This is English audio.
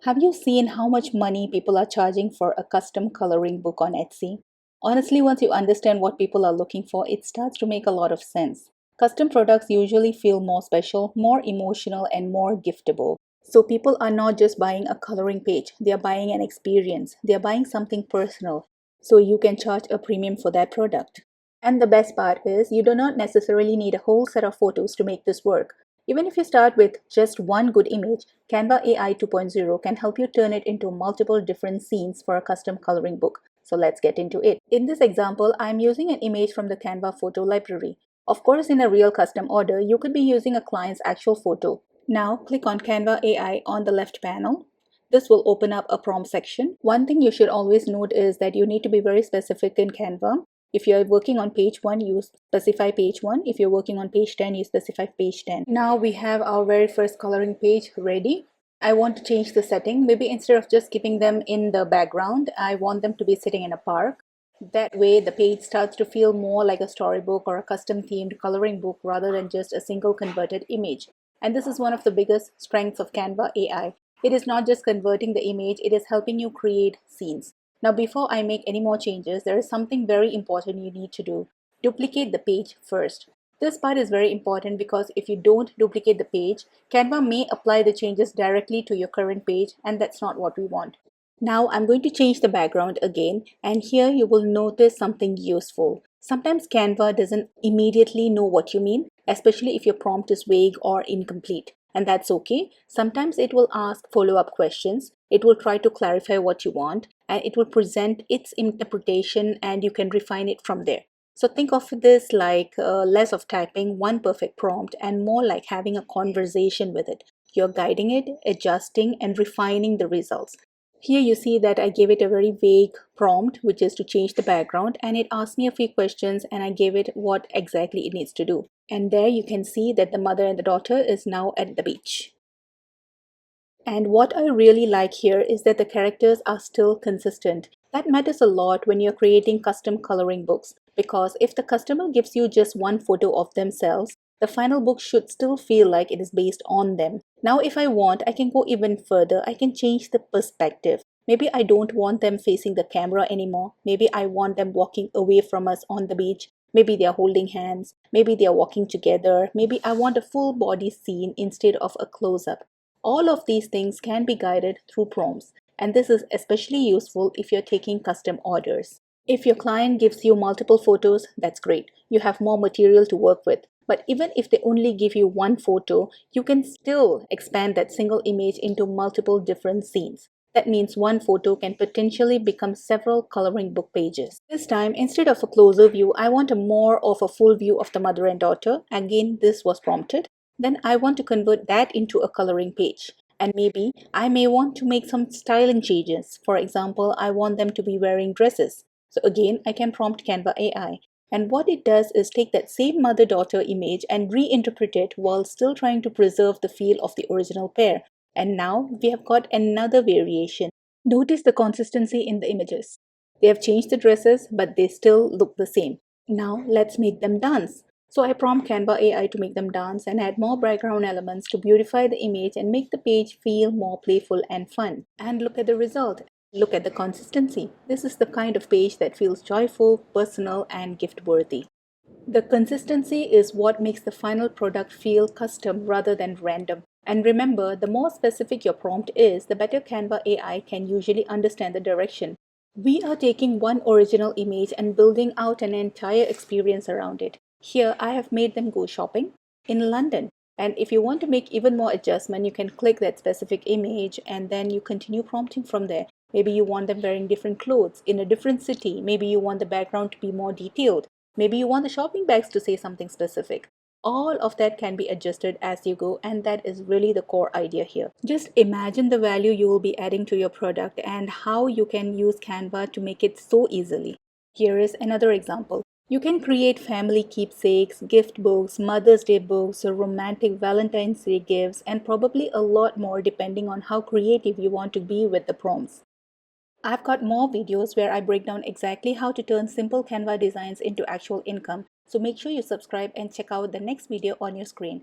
Have you seen how much money people are charging for a custom coloring book on Etsy? Honestly, once you understand what people are looking for, it starts to make a lot of sense. Custom products usually feel more special, more emotional, and more giftable. So people are not just buying a coloring page, they are buying an experience, they are buying something personal. So you can charge a premium for that product. And the best part is, you do not necessarily need a whole set of photos to make this work. Even if you start with just one good image, Canva AI 2.0 can help you turn it into multiple different scenes for a custom coloring book. So let's get into it. In this example, I'm using an image from the Canva photo library. Of course, in a real custom order, you could be using a client's actual photo. Now click on Canva AI on the left panel. This will open up a prompt section. One thing you should always note is that you need to be very specific in Canva. If you're working on page 1, you specify page 1. If you're working on page 10, you specify page 10. Now we have our very first coloring page ready. I want to change the setting. Maybe instead of just keeping them in the background, I want them to be sitting in a park. That way, the page starts to feel more like a storybook or a custom themed coloring book rather than just a single converted image. And this is one of the biggest strengths of Canva AI. It is not just converting the image, it is helping you create scenes. Now, before I make any more changes, there is something very important you need to do. Duplicate the page first. This part is very important because if you don't duplicate the page, Canva may apply the changes directly to your current page, and that's not what we want. Now I'm going to change the background again, and here you will notice something useful. Sometimes Canva doesn't immediately know what you mean, especially if your prompt is vague or incomplete. And that's okay. Sometimes it will ask follow-up questions. It will try to clarify what you want, and it will present its interpretation, and you can refine it from there. So think of this like less of typing one perfect prompt and more like having a conversation with it. You're guiding it, adjusting, and refining the results. Here you see that I gave it a very vague prompt, which is to change the background, and it asked me a few questions and I gave it what exactly it needs to do. And there you can see that the mother and the daughter is now at the beach. And what I really like here is that the characters are still consistent. That matters a lot when you're creating custom coloring books, because if the customer gives you just one photo of themselves, the final book should still feel like it is based on them. Now, if I want, I can go even further. I can change the perspective. Maybe I don't want them facing the camera anymore. Maybe I want them walking away from us on the beach. Maybe they are holding hands. Maybe they are walking together. Maybe I want a full body scene instead of a close up. All of these things can be guided through prompts, and this is especially useful if you're taking custom orders. If your client gives you multiple photos, that's great. You have more material to work with. But even if they only give you one photo, you can still expand that single image into multiple different scenes. That means one photo can potentially become several coloring book pages. This time, instead of a closer view, I want a more of a full view of the mother and daughter. Again, this was prompted. Then I want to convert that into a coloring page. And maybe I may want to make some styling changes. For example, I want them to be wearing dresses. So again, I can prompt Canva AI. And what it does is take that same mother-daughter image and reinterpret it while still trying to preserve the feel of the original pair. And now we have got another variation. Notice the consistency in the images. They have changed the dresses, but they still look the same. Now let's make them dance. So I prompt Canva AI to make them dance and add more background elements to beautify the image and make the page feel more playful and fun. And look at the result. Look at the consistency. This is the kind of page that feels joyful, personal, and gift worthy. The consistency is what makes the final product feel custom rather than random. And remember, the more specific your prompt is, the better Canva AI can usually understand the direction. We are taking one original image and building out an entire experience around it. Here, I have made them go shopping in London. And if you want to make even more adjustment, you can click that specific image and then you continue prompting from there. Maybe you want them wearing different clothes in a different city. Maybe you want the background to be more detailed. Maybe you want the shopping bags to say something specific. All of that can be adjusted as you go, and that is really the core idea here. Just imagine the value you will be adding to your product and how you can use Canva to make it so easily. Here is another example. You can create family keepsakes, gift books, Mother's Day books, or romantic Valentine's Day gifts, and probably a lot more depending on how creative you want to be with the prompts. I've got more videos where I break down exactly how to turn simple Canva designs into actual income. So make sure you subscribe and check out the next video on your screen.